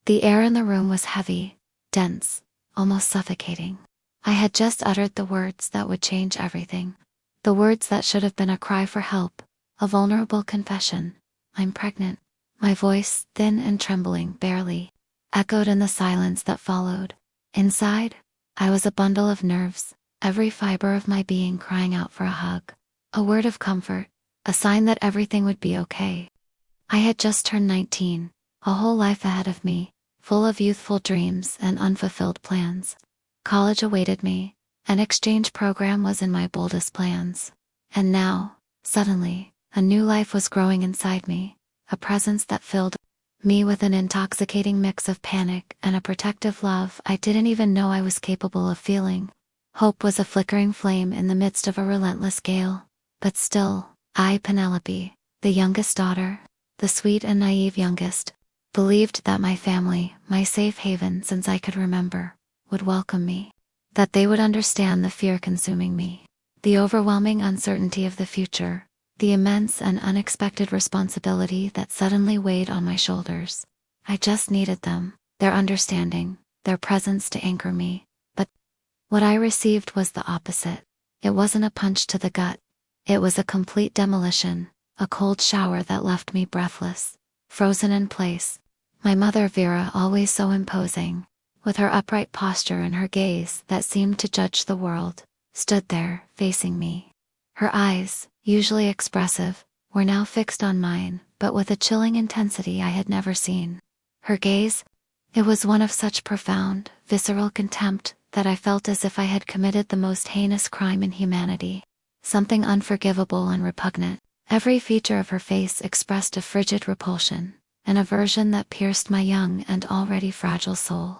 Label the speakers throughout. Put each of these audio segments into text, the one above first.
Speaker 1: The air in the room was heavy, dense, almost suffocating. I had just uttered the words that would change everything. The words that should have been a cry for help, a vulnerable confession. I'm pregnant. My voice, thin and trembling barely, echoed in the silence that followed. Inside, I was a bundle of nerves, every fiber of my being crying out for a hug, a word of comfort, a sign that everything would be okay. I had just turned 19, a whole life ahead of me, full of youthful dreams and unfulfilled plans. College awaited me, an exchange program was in my boldest plans. And now, suddenly, a new life was growing inside me, a presence that filled me with an intoxicating mix of panic and a protective love I didn't even know I was capable of feeling. Hope was a flickering flame in the midst of a relentless gale. But still, I, Penelope, the youngest daughter, the sweet and naive youngest, believed that my family, my safe haven since I could remember, would welcome me. That they would understand the fear consuming me, the overwhelming uncertainty of the future, the immense and unexpected responsibility that suddenly weighed on my shoulders. I just needed them, their understanding, their presence to anchor me. But what I received was the opposite. It wasn't a punch to the gut. It was a complete demolition, a cold shower that left me breathless, frozen in place. My mother Vera, always so imposing, with her upright posture and her gaze that seemed to judge the world, stood there, facing me. Her eyes, usually expressive, were now fixed on mine, but with a chilling intensity I had never seen. Her gaze? It was one of such profound, visceral contempt that I felt as if I had committed the most heinous crime in humanity. Something unforgivable and repugnant. Every feature of her face expressed a frigid repulsion, an aversion that pierced my young and already fragile soul.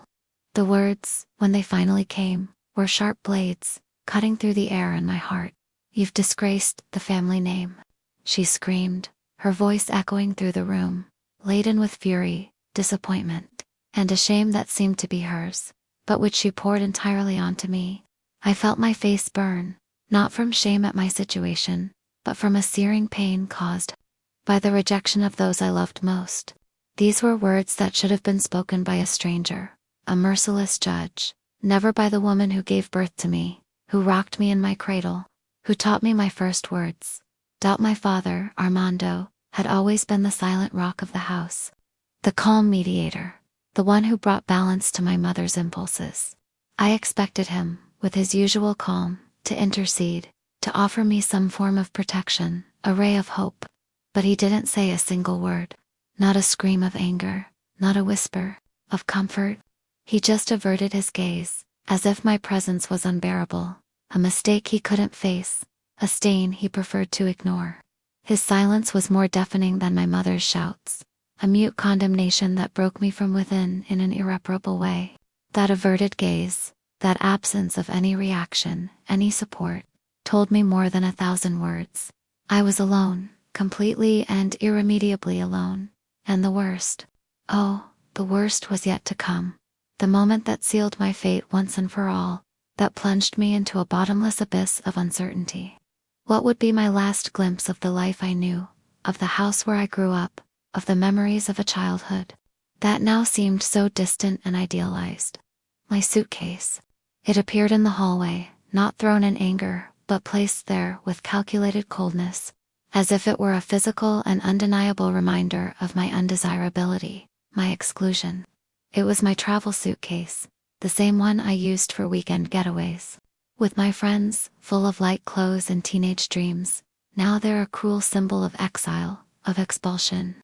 Speaker 1: The words, when they finally came, were sharp blades, cutting through the air in my heart. You've disgraced the family name, she screamed, her voice echoing through the room, laden with fury, disappointment, and a shame that seemed to be hers, but which she poured entirely onto me. I felt my face burn, not from shame at my situation, but from a searing pain caused by the rejection of those I loved most. These were words that should have been spoken by a stranger, a merciless judge, never by the woman who gave birth to me, who rocked me in my cradle, who taught me my first words. My father, Armando, had always been the silent rock of the house, the calm mediator, the one who brought balance to my mother's impulses. I expected him, with his usual calm, to intercede, to offer me some form of protection, a ray of hope. But he didn't say a single word, not a scream of anger, not a whisper of comfort. He just averted his gaze, as if my presence was unbearable, a mistake he couldn't face, a stain he preferred to ignore. His silence was more deafening than my mother's shouts, a mute condemnation that broke me from within in an irreparable way. That averted gaze, that absence of any reaction, any support, told me more than 1,000 words. I was alone, completely and irremediably alone. And the worst, oh, the worst was yet to come. The moment that sealed my fate once and for all, that plunged me into a bottomless abyss of uncertainty. What would be my last glimpse of the life I knew, of the house where I grew up, of the memories of a childhood that now seemed so distant and idealized? My suitcase. It appeared in the hallway, not thrown in anger, but placed there with calculated coldness, as if it were a physical and undeniable reminder of my undesirability, my exclusion. It was my travel suitcase, the same one I used for weekend getaways. With my friends, full of light clothes and teenage dreams, now they're a cruel symbol of exile, of expulsion.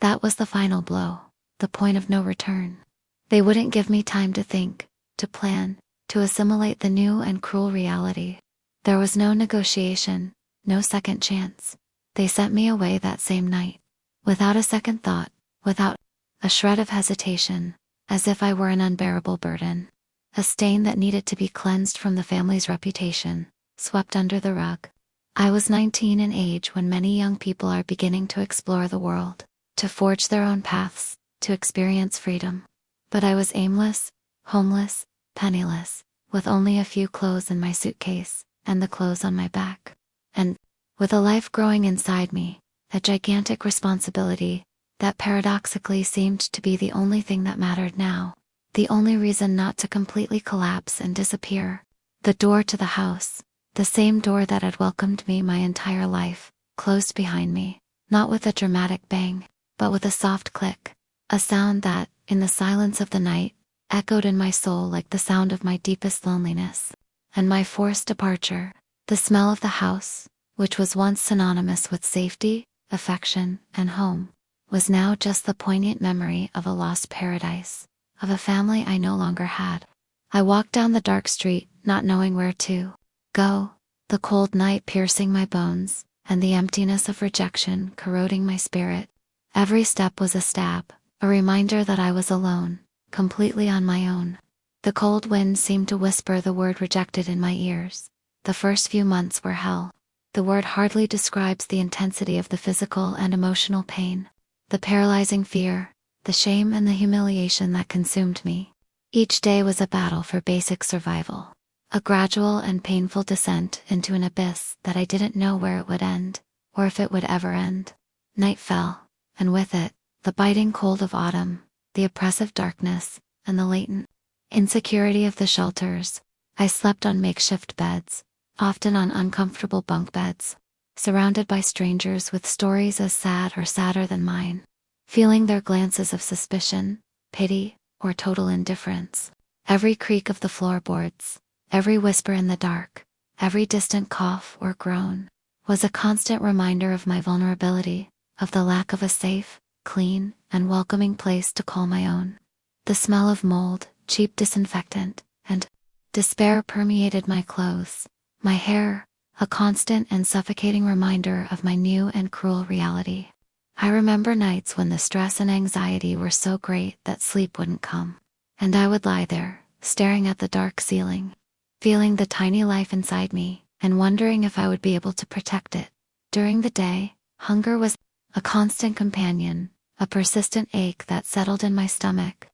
Speaker 1: That was the final blow, the point of no return. They wouldn't give me time to think, to plan, to assimilate the new and cruel reality. There was no negotiation, no second chance. They sent me away that same night, without a second thought, without a shred of hesitation, as if I were an unbearable burden, a stain that needed to be cleansed from the family's reputation, swept under the rug. I was 19 in age when many young people are beginning to explore the world, to forge their own paths, to experience freedom. But I was aimless, homeless, penniless, with only a few clothes in my suitcase, and the clothes on my back. And, with a life growing inside me, a gigantic responsibility, that paradoxically seemed to be the only thing that mattered now, the only reason not to completely collapse and disappear. The door to the house, the same door that had welcomed me my entire life, closed behind me, not with a dramatic bang, but with a soft click, a sound that, in the silence of the night, echoed in my soul like the sound of my deepest loneliness. And my forced departure, the smell of the house, which was once synonymous with safety, affection, and home, was now just the poignant memory of a lost paradise, of a family I no longer had. I walked down the dark street, not knowing where to go, the cold night piercing my bones, and the emptiness of rejection corroding my spirit. Every step was a stab, a reminder that I was alone, completely on my own. The cold wind seemed to whisper the word rejected in my ears. The first few months were hell. The word hardly describes the intensity of the physical and emotional pain, the paralyzing fear, the shame and the humiliation that consumed me. Each day was a battle for basic survival, a gradual and painful descent into an abyss that I didn't know where it would end, or if it would ever end. Night fell, and with it, the biting cold of autumn, the oppressive darkness, and the latent insecurity of the shelters. I slept on makeshift beds, often on uncomfortable bunk beds, surrounded by strangers with stories as sad or sadder than mine, feeling their glances of suspicion, pity, or total indifference. Every creak of the floorboards, every whisper in the dark, every distant cough or groan, was a constant reminder of my vulnerability, of the lack of a safe, clean, and welcoming place to call my own. The smell of mold, cheap disinfectant, and despair permeated my clothes, my hair, a constant and suffocating reminder of my new and cruel reality. I remember nights when the stress and anxiety were so great that sleep wouldn't come, and I would lie there, staring at the dark ceiling, feeling the tiny life inside me, and wondering if I would be able to protect it. During the day, hunger was a constant companion, a persistent ache that settled in my stomach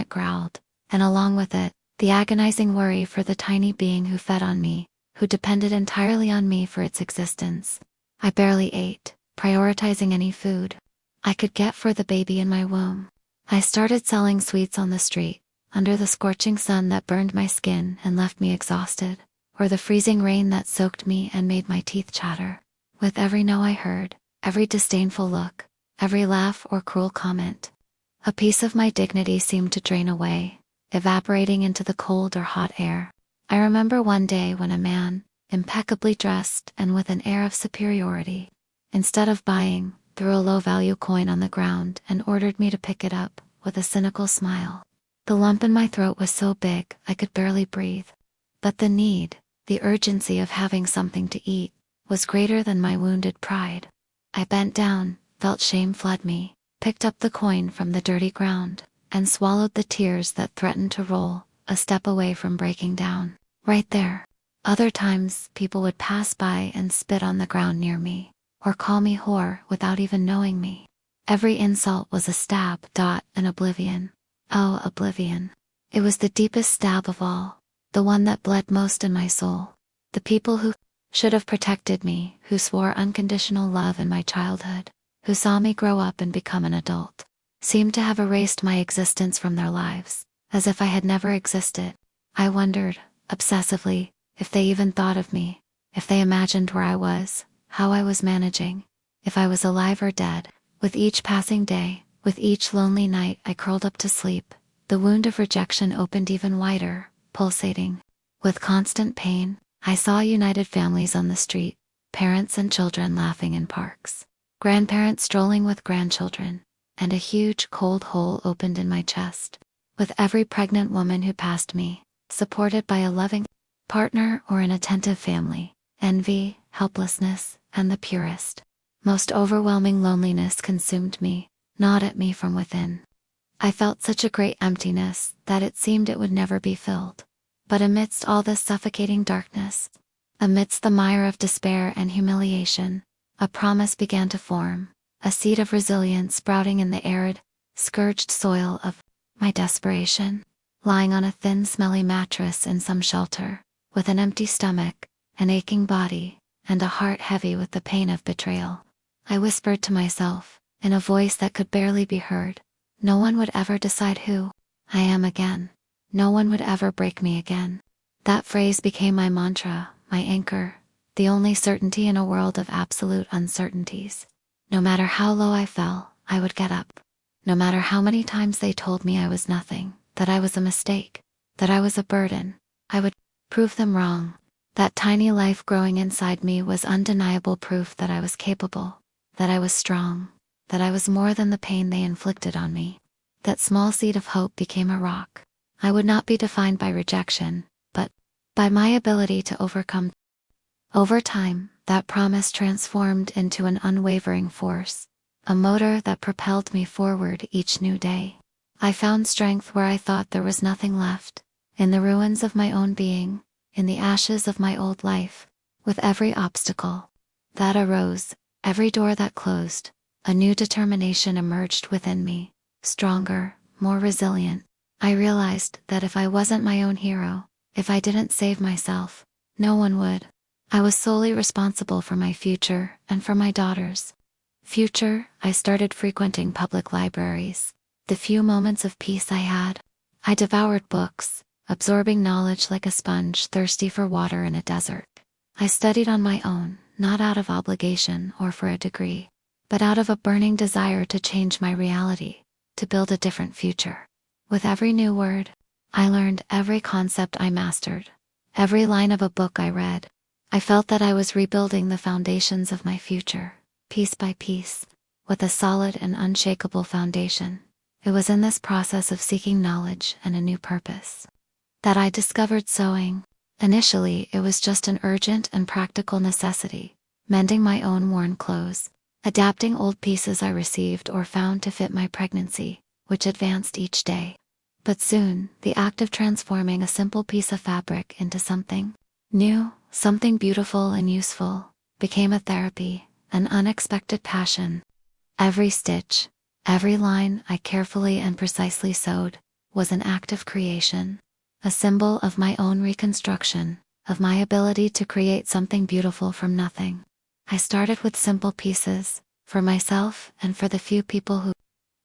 Speaker 1: growled, and along with it, the agonizing worry for the tiny being who fed on me, who depended entirely on me for its existence. I barely ate, prioritizing any food I could get for the baby in my womb. I started selling sweets on the street, under the scorching sun that burned my skin and left me exhausted, or the freezing rain that soaked me and made my teeth chatter. With every no I heard, every disdainful look, every laugh or cruel comment, a piece of my dignity seemed to drain away, evaporating into the cold or hot air. I remember one day when a man, impeccably dressed and with an air of superiority, instead of buying, threw a low-value coin on the ground and ordered me to pick it up, with a cynical smile. The lump in my throat was so big I could barely breathe. But the need, the urgency of having something to eat, was greater than my wounded pride. I bent down, felt shame flood me, picked up the coin from the dirty ground, and swallowed the tears that threatened to roll, a step away from breaking down. Right there. Other times, people would pass by and spit on the ground near me, or call me whore without even knowing me. Every insult was a stab, and oblivion. Oh, oblivion. It was the deepest stab of all, the one that bled most in my soul. The people who should have protected me, who swore unconditional love in my childhood, who saw me grow up and become an adult, seemed to have erased my existence from their lives, as if I had never existed. I wondered, obsessively, if they even thought of me, if they imagined where I was, how I was managing, if I was alive or dead. With each passing day, with each lonely night I curled up to sleep, the wound of rejection opened even wider, pulsating. With constant pain, I saw united families on the street, parents and children laughing in parks, grandparents strolling with grandchildren, and a huge cold hole opened in my chest. With every pregnant woman who passed me, supported by a loving partner or an attentive family, envy, helplessness, and the purest, most overwhelming loneliness consumed me, gnawed at me from within. I felt such a great emptiness that it seemed it would never be filled. But amidst all this suffocating darkness, amidst the mire of despair and humiliation, a promise began to form, a seed of resilience sprouting in the arid, scourged soil of my desperation. Lying on a thin, smelly mattress in some shelter, with an empty stomach, an aching body, and a heart heavy with the pain of betrayal, I whispered to myself, in a voice that could barely be heard. No one would ever decide who I am again. No one would ever break me again. That phrase became my mantra, my anchor, the only certainty in a world of absolute uncertainties. No matter how low I fell, I would get up. No matter how many times they told me I was nothing, that I was a mistake, that I was a burden, I would prove them wrong. That tiny life growing inside me was undeniable proof that I was capable, that I was strong, that I was more than the pain they inflicted on me. That small seed of hope became a rock. I would not be defined by rejection, but by my ability to overcome. Over time, that promise transformed into an unwavering force, a motor that propelled me forward each new day. I found strength where I thought there was nothing left, in the ruins of my own being, in the ashes of my old life. With every obstacle that arose, every door that closed, a new determination emerged within me, stronger, more resilient. I realized that if I wasn't my own hero, if I didn't save myself, no one would. I was solely responsible for my future and for my daughter's future. I started frequenting public libraries. The few moments of peace I had, I devoured books, absorbing knowledge like a sponge thirsty for water in a desert. I studied on my own, not out of obligation or for a degree, but out of a burning desire to change my reality, to build a different future. With every new word I learned, every concept I mastered, every line of a book I read, I felt that I was rebuilding the foundations of my future, piece by piece, with a solid and unshakable foundation. It was in this process of seeking knowledge and a new purpose that I discovered sewing. Initially, it was just an urgent and practical necessity, mending my own worn clothes, adapting old pieces I received or found to fit my pregnancy, which advanced each day. But soon, the act of transforming a simple piece of fabric into something new, something beautiful and useful, became a therapy, an unexpected passion. Every stitch, every line I carefully and precisely sewed, was an act of creation, a symbol of my own reconstruction, of my ability to create something beautiful from nothing. I started with simple pieces, for myself and for the few people who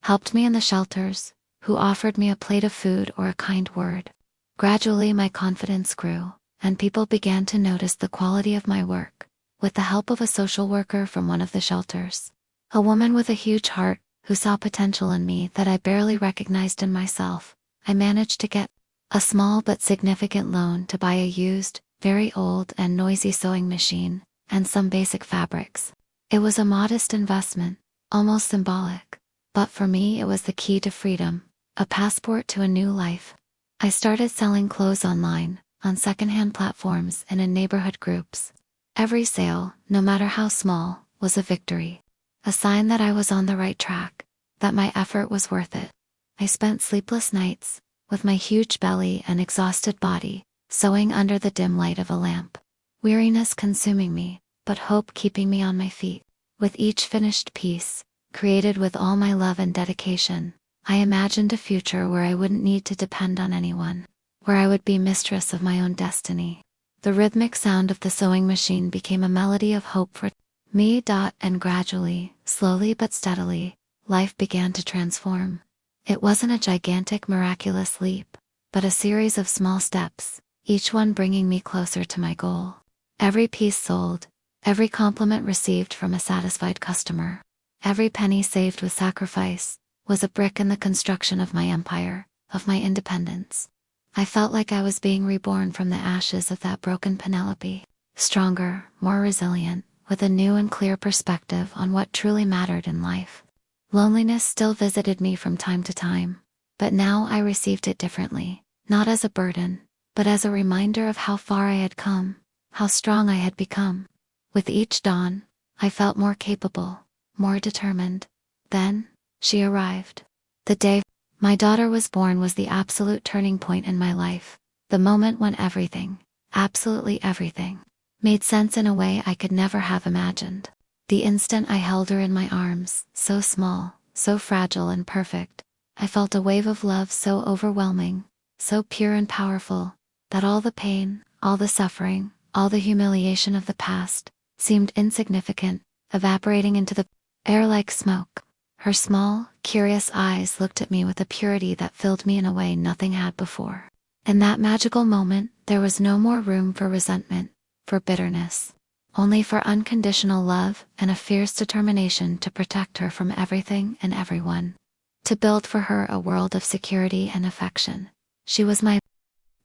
Speaker 1: helped me in the shelters, who offered me a plate of food or a kind word. Gradually my confidence grew, and people began to notice the quality of my work. With the help of a social worker from one of the shelters, a woman with a huge heart, who saw potential in me that I barely recognized in myself, I managed to get a small but significant loan to buy a used, very old and noisy sewing machine, and some basic fabrics. It was a modest investment, almost symbolic, but for me it was the key to freedom, a passport to a new life. I started selling clothes online, on secondhand platforms and in neighborhood groups. Every sale, no matter how small, was a victory, a sign that I was on the right track, that my effort was worth it. I spent sleepless nights, with my huge belly and exhausted body, sewing under the dim light of a lamp. Weariness consuming me, but hope keeping me on my feet. With each finished piece, created with all my love and dedication, I imagined a future where I wouldn't need to depend on anyone, where I would be mistress of my own destiny. The rhythmic sound of the sewing machine became a melody of hope for me. And gradually, slowly but steadily, life began to transform. It wasn't a gigantic miraculous leap, but a series of small steps, each one bringing me closer to my goal. Every piece sold, every compliment received from a satisfied customer, every penny saved with sacrifice, was a brick in the construction of my empire, of my independence. I felt like I was being reborn from the ashes of that broken Penelope, stronger, more resilient, with a new and clear perspective on what truly mattered in life. Loneliness still visited me from time to time, but now I received it differently, not as a burden, but as a reminder of how far I had come, how strong I had become. With each dawn, I felt more capable, more determined. Then, she arrived. The day my daughter was born was the absolute turning point in my life, the moment when everything, absolutely everything, made sense in a way I could never have imagined. The instant I held her in my arms, so small, so fragile and perfect, I felt a wave of love so overwhelming, so pure and powerful, that all the pain, all the suffering, all the humiliation of the past, seemed insignificant, evaporating into the air like smoke. Her small, curious eyes looked at me with a purity that filled me in a way nothing had before. In that magical moment, there was no more room for resentment, for bitterness, only for unconditional love and a fierce determination to protect her from everything and everyone. To build for her a world of security and affection. She was my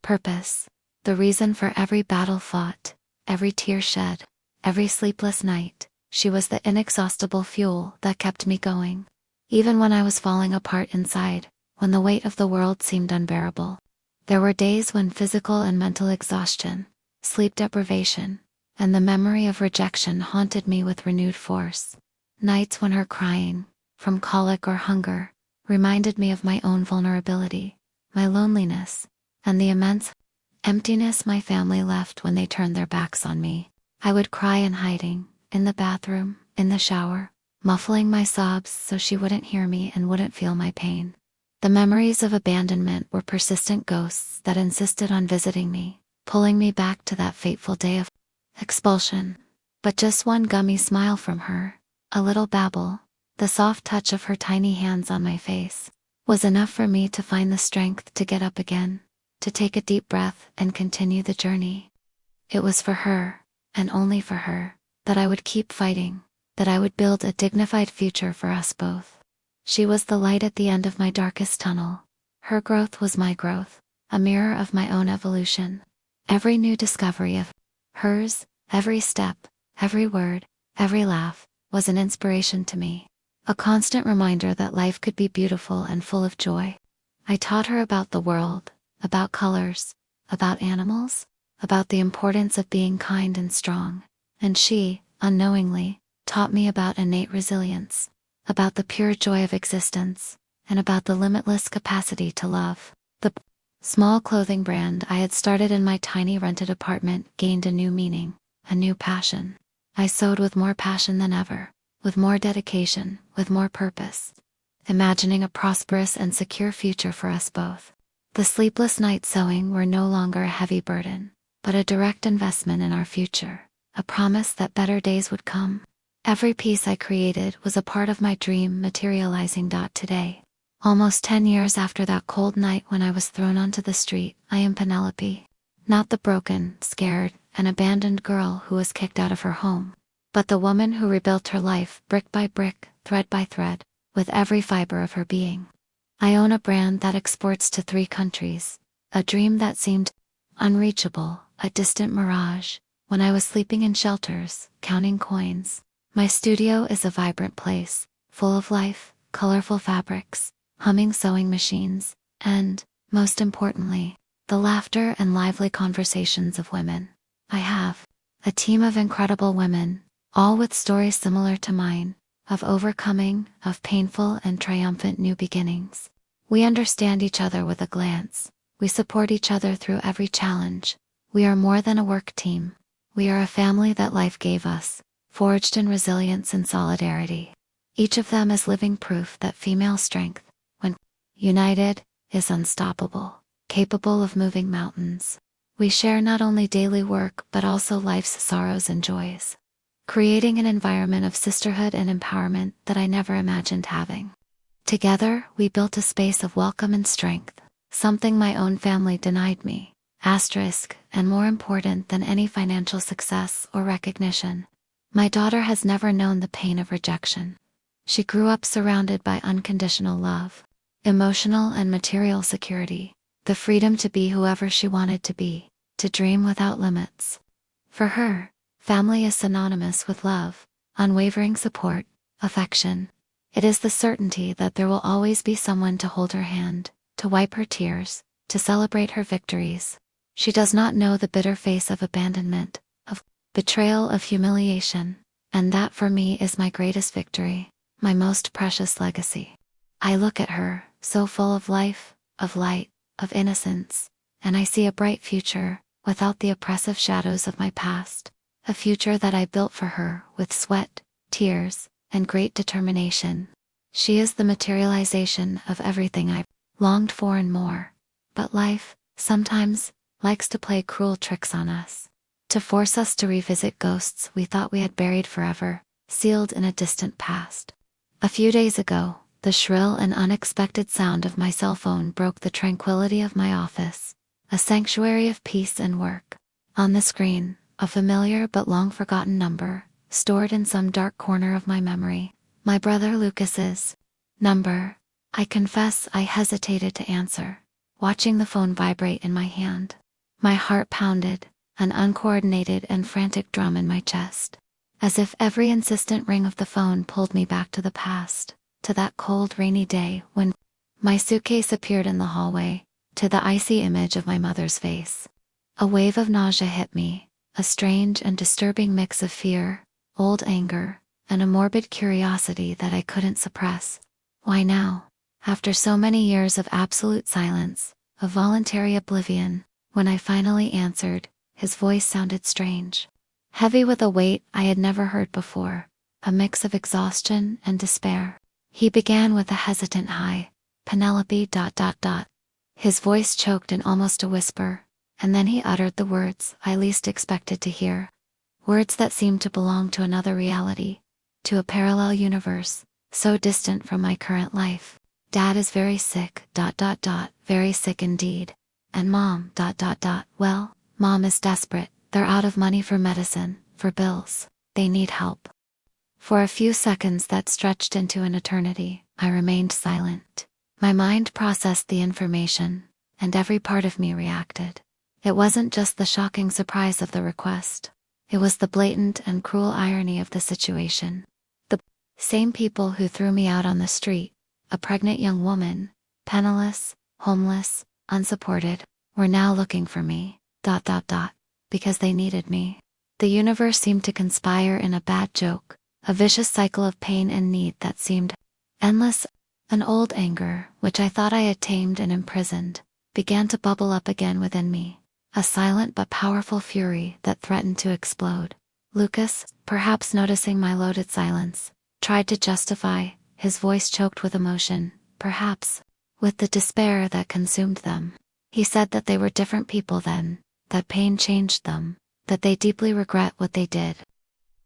Speaker 1: purpose, the reason for every battle fought, every tear shed, every sleepless night. She was the inexhaustible fuel that kept me going. Even when I was falling apart inside, when the weight of the world seemed unbearable. There were days when physical and mental exhaustion, sleep deprivation, and the memory of rejection haunted me with renewed force. Nights when her crying, from colic or hunger, reminded me of my own vulnerability, my loneliness, and the immense emptiness my family left when they turned their backs on me. I would cry in hiding, in the bathroom, in the shower, muffling my sobs so she wouldn't hear me and wouldn't feel my pain. The memories of abandonment were persistent ghosts that insisted on visiting me, pulling me back to that fateful day of expulsion. But just one gummy smile from her, a little babble, the soft touch of her tiny hands on my face, was enough for me to find the strength to get up again, to take a deep breath and continue the journey. It was for her, and only for her, that I would keep fighting, that I would build a dignified future for us both. She was the light at the end of my darkest tunnel. Her growth was my growth, a mirror of my own evolution. Every new discovery of hers, every step, every word, every laugh, was an inspiration to me. A constant reminder that life could be beautiful and full of joy. I taught her about the world, about colors, about animals, about the importance of being kind and strong. And she, unknowingly, taught me about innate resilience, about the pure joy of existence, and about the limitless capacity to love. The small clothing brand I had started in my tiny rented apartment gained a new meaning, a new passion. I sewed with more passion than ever, with more dedication, with more purpose, imagining a prosperous and secure future for us both. The sleepless nights sewing were no longer a heavy burden, but a direct investment in our future, a promise that better days would come. Every piece I created was a part of my dream materializing. Today, almost 10 years after that cold night when I was thrown onto the street, I am Penelope. Not the broken, scared, and abandoned girl who was kicked out of her home, but the woman who rebuilt her life brick by brick, thread by thread, with every fiber of her being. I own a brand that exports to 3 countries, a dream that seemed unreachable, a distant mirage, when I was sleeping in shelters, counting coins. My studio is a vibrant place, full of life, colorful fabrics, humming sewing machines, and, most importantly, the laughter and lively conversations of women. I have a team of incredible women, all with stories similar to mine, of overcoming, of painful and triumphant new beginnings. We understand each other with a glance. We support each other through every challenge. We are more than a work team. We are a family that life gave us, forged in resilience and solidarity. Each of them is living proof that female strength, when united, is unstoppable, capable of moving mountains. We share not only daily work but also life's sorrows and joys, creating an environment of sisterhood and empowerment that I never imagined having. Together, we built a space of welcome and strength, something my own family denied me, and more important than any financial success or recognition. My daughter has never known the pain of rejection. She grew up surrounded by unconditional love, emotional and material security, the freedom to be whoever she wanted to be, to dream without limits. For her, family is synonymous with love, unwavering support, affection. It is the certainty that there will always be someone to hold her hand, to wipe her tears, to celebrate her victories. She does not know the bitter face of abandonment, of betrayal, of humiliation, and that for me is my greatest victory, my most precious legacy. I look at her, so full of life, of light, of innocence, and I see a bright future, without the oppressive shadows of my past, a future that I built for her with sweat, tears, and great determination. She is the materialization of everything I longed for and more. But life, sometimes, likes to play cruel tricks on us, to force us to revisit ghosts we thought we had buried forever, sealed in a distant past. A few days ago, the shrill and unexpected sound of my cell phone broke the tranquility of my office, a sanctuary of peace and work. On the screen, a familiar but long-forgotten number, stored in some dark corner of my memory. My brother Lucas's number. I confess I hesitated to answer, watching the phone vibrate in my hand. My heart pounded, an uncoordinated and frantic drum in my chest, as if every insistent ring of the phone pulled me back to the past, to that cold, rainy day when my suitcase appeared in the hallway, to the icy image of my mother's face. A wave of nausea hit me, a strange and disturbing mix of fear, old anger, and a morbid curiosity that I couldn't suppress. Why now? After so many years of absolute silence, of voluntary oblivion, when I finally answered, his voice sounded strange, heavy with a weight I had never heard before, a mix of exhaustion and despair. He began with a hesitant "Hi, Penelope. His voice choked in almost a whisper, and then he uttered the words I least expected to hear. Words that seemed to belong to another reality, to a parallel universe, so distant from my current life. Dad is very sick. Very sick indeed. And Mom. Well, Mom is desperate. They're out of money for medicine, for bills. They need help. For a few seconds that stretched into an eternity, I remained silent. My mind processed the information, and every part of me reacted. It wasn't just the shocking surprise of the request. It was the blatant and cruel irony of the situation. The same people who threw me out on the street, a pregnant young woman, penniless, homeless, unsupported, were now looking for me, because they needed me. The universe seemed to conspire in a bad joke, a vicious cycle of pain and need that seemed endless. An old anger, which I thought I had tamed and imprisoned, began to bubble up again within me, a silent but powerful fury that threatened to explode. Lucas, perhaps noticing my loaded silence, tried to justify, his voice choked with emotion, perhaps with the despair that consumed them. He said that they were different people then, that pain changed them, that they deeply regret what they did.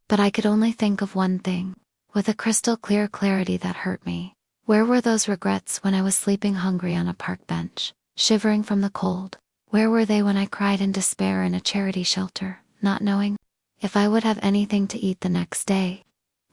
Speaker 1: But I could only think of one thing, with a crystal clear clarity that hurt me. Where were those regrets when I was sleeping hungry on a park bench, shivering from the cold? Where were they when I cried in despair in a charity shelter, not knowing if I would have anything to eat the next day?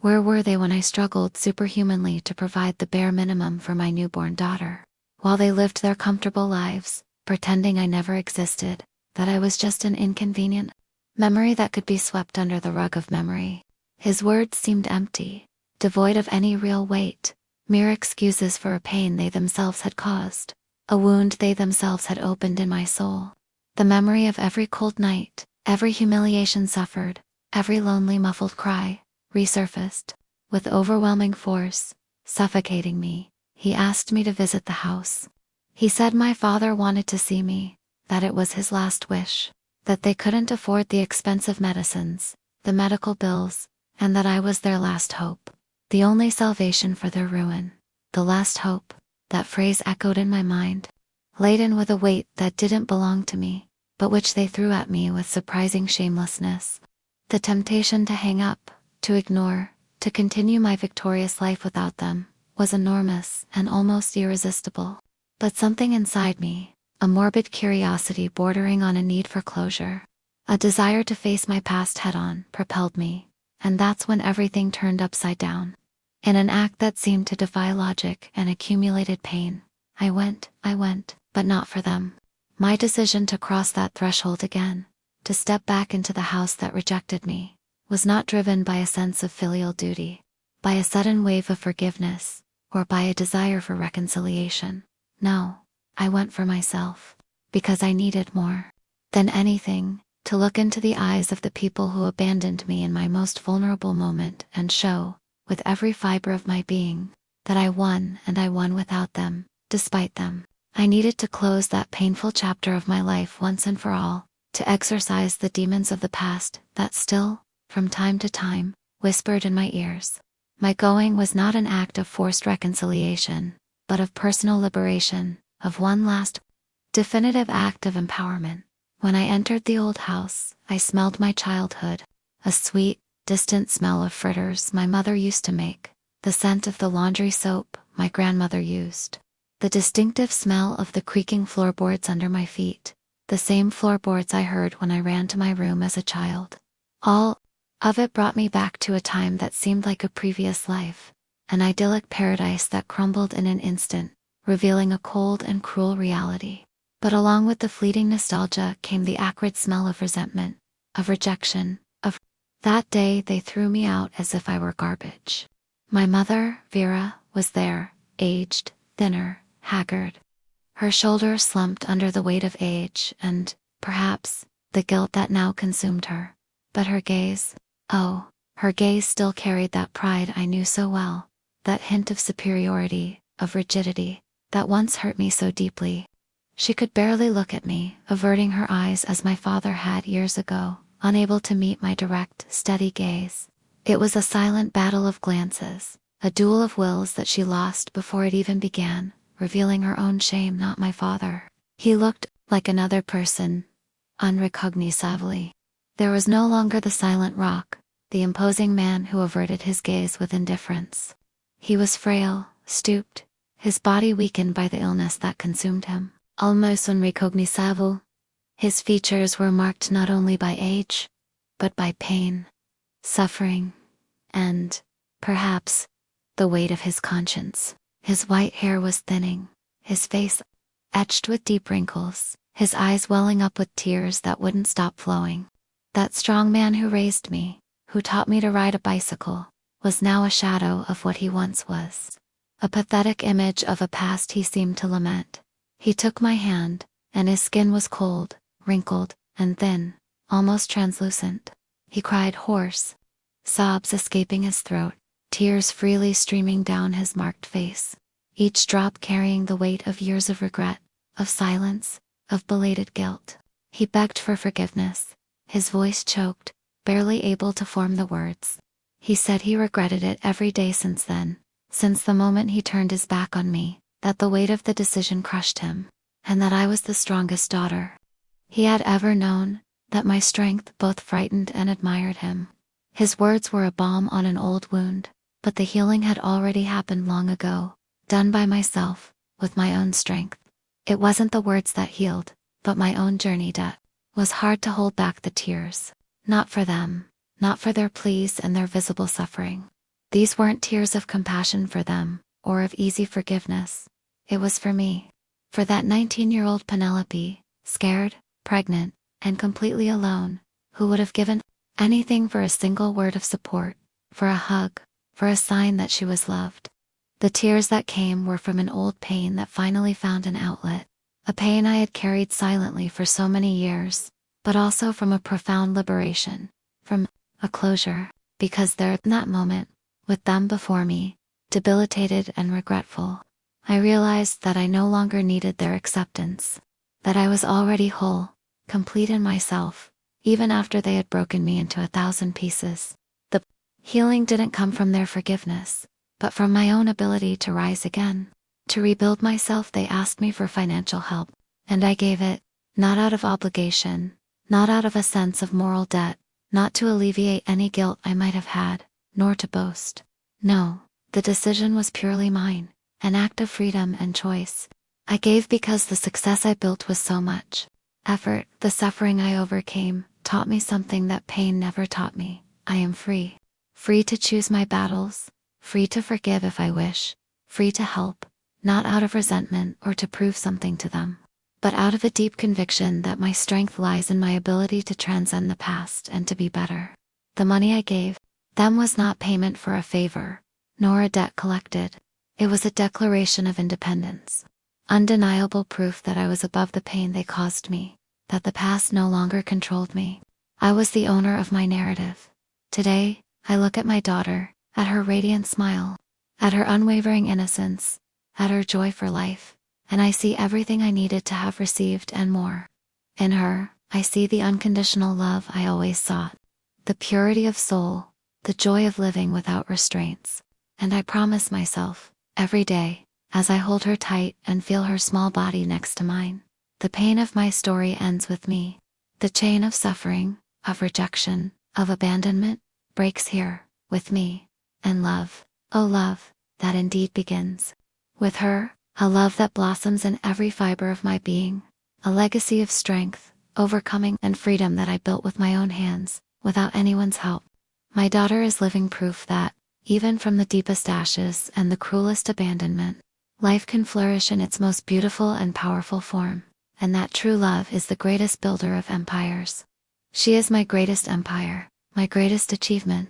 Speaker 1: Where were they when I struggled superhumanly to provide the bare minimum for my newborn daughter? While they lived their comfortable lives, pretending I never existed, that I was just an inconvenient memory that could be swept under the rug of memory. His words seemed empty, devoid of any real weight, mere excuses for a pain they themselves had caused, a wound they themselves had opened in my soul. The memory of every cold night, every humiliation suffered, every lonely muffled cry, resurfaced, with overwhelming force, suffocating me. He asked me to visit the house. He said my father wanted to see me, that it was his last wish, that they couldn't afford the expensive medicines, the medical bills, and that I was their last hope, the only salvation for their ruin. The last hope, that phrase echoed in my mind, laden with a weight that didn't belong to me, but which they threw at me with surprising shamelessness. The temptation to hang up, to ignore, to continue my victorious life without them, was enormous and almost irresistible. But something inside me, a morbid curiosity bordering on a need for closure, a desire to face my past head-on, propelled me, and that's when everything turned upside down. In an act that seemed to defy logic and accumulated pain, I went, but not for them. My decision to cross that threshold again, to step back into the house that rejected me, was not driven by a sense of filial duty, by a sudden wave of forgiveness, or by a desire for reconciliation. No, I went for myself, because I needed more than anything, to look into the eyes of the people who abandoned me in my most vulnerable moment and show, with every fiber of my being, that I won, and I won without them, despite them. I needed to close that painful chapter of my life once and for all, to exorcise the demons of the past that still, from time to time, whispered in my ears. My going was not an act of forced reconciliation, but of personal liberation, of one last, definitive act of empowerment. When I entered the old house, I smelled my childhood, a sweet, distant smell of fritters my mother used to make, the scent of the laundry soap my grandmother used, the distinctive smell of the creaking floorboards under my feet, the same floorboards I heard when I ran to my room as a child. All of it brought me back to a time that seemed like a previous life, an idyllic paradise that crumbled in an instant, revealing a cold and cruel reality. But along with the fleeting nostalgia came the acrid smell of resentment, of rejection, of that day they threw me out as if I were garbage. My mother, Vera, was there, aged, thinner, haggard. Her shoulders slumped under the weight of age and, perhaps, the guilt that now consumed her. But her gaze, oh, her gaze still carried that pride I knew so well, that hint of superiority, of rigidity, that once hurt me so deeply. She could barely look at me, averting her eyes as my father had years ago, unable to meet my direct, steady gaze. It was a silent battle of glances, a duel of wills that she lost before it even began, revealing her own shame, not my father. He looked like another person, unrecognizably. There was no longer the silent rock, the imposing man who averted his gaze with indifference. He was frail, stooped, his body weakened by the illness that consumed him. Almost unrecognizable. His features were marked not only by age, but by pain, suffering, and, perhaps, the weight of his conscience. His white hair was thinning, his face etched with deep wrinkles, his eyes welling up with tears that wouldn't stop flowing. That strong man who raised me, who taught me to ride a bicycle, was now a shadow of what he once was. A pathetic image of a past he seemed to lament. He took my hand, and his skin was cold, wrinkled, and thin, almost translucent. He cried hoarse, sobs escaping his throat, tears freely streaming down his marked face, each drop carrying the weight of years of regret, of silence, of belated guilt. He begged for forgiveness, his voice choked, barely able to form the words. He said he regretted it every day since then, since the moment he turned his back on me, that the weight of the decision crushed him, and that I was the strongest daughter he had ever known, that my strength both frightened and admired him. His words were a balm on an old wound, but the healing had already happened long ago, done by myself, with my own strength. It wasn't the words that healed, but my own journey that was hard to hold back the tears. Not for them, not for their pleas and their visible suffering. These weren't tears of compassion for them, or of easy forgiveness. It was for me. For that 19-year-old Penelope, scared, pregnant, and completely alone, who would have given anything for a single word of support, for a hug, for a sign that she was loved. The tears that came were from an old pain that finally found an outlet, a pain I had carried silently for so many years, but also from a profound liberation, from a closure, because there, in that moment, with them before me, debilitated and regretful, I realized that I no longer needed their acceptance, that I was already whole, complete in myself, even after they had broken me into 1,000 pieces. The healing didn't come from their forgiveness, but from my own ability to rise again. To rebuild myself, they asked me for financial help, and I gave it, not out of obligation, not out of a sense of moral debt, not to alleviate any guilt I might have had, nor to boast. No, the decision was purely mine, an act of freedom and choice. I gave because the success I built was so much effort. The suffering I overcame taught me something that pain never taught me. I am free. Free to choose my battles, free to forgive if I wish, free to help, not out of resentment or to prove something to them, but out of a deep conviction that my strength lies in my ability to transcend the past and to be better. The money I gave them was not payment for a favor, nor a debt collected. It was a declaration of independence. Undeniable proof that I was above the pain they caused me, that the past no longer controlled me. I was the owner of my narrative. Today, I look at my daughter, at her radiant smile, at her unwavering innocence, at her joy for life, and I see everything I needed to have received and more. In her, I see the unconditional love I always sought, the purity of soul, the joy of living without restraints. And I promise myself, every day, as I hold her tight and feel her small body next to mine, the pain of my story ends with me. The chain of suffering, of rejection, of abandonment, breaks here, with me, and love, Oh love, that indeed begins. With her, a love that blossoms in every fiber of my being, a legacy of strength, overcoming, and freedom that I built with my own hands, without anyone's help. My daughter is living proof that, even from the deepest ashes and the cruelest abandonment, life can flourish in its most beautiful and powerful form, and that true love is the greatest builder of empires. She is my greatest empire, my greatest achievement,